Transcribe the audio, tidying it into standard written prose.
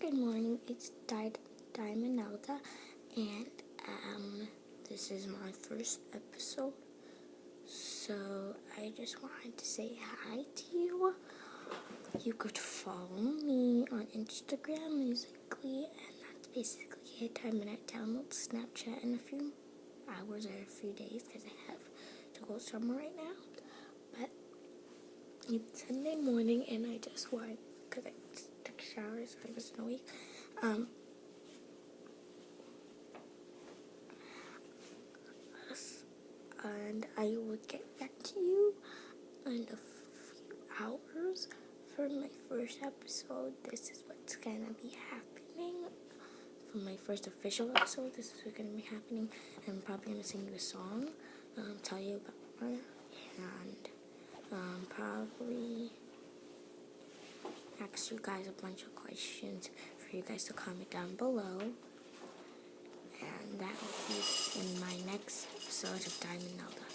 Good morning, it's Diamond Nelda, and this is my first episode, so I just wanted to say hi to you. You could follow me on Instagram, Musically, and that's basically it. I'm gonna download Snapchat in a few hours or a few days, because I have to go somewhere right now, but it's Sunday morning, and I just wanted, because I took a shower, so I wasn't awake, and I will get back to you in a few hours for my first episode. This is what's gonna be happening for my first official episode. This is what's gonna be happening. I'm probably gonna sing you a song, tell you about her, and probably ask you guys a bunch of questions for you guys to comment down below. And that will be in my next episode of Diamond Nelda.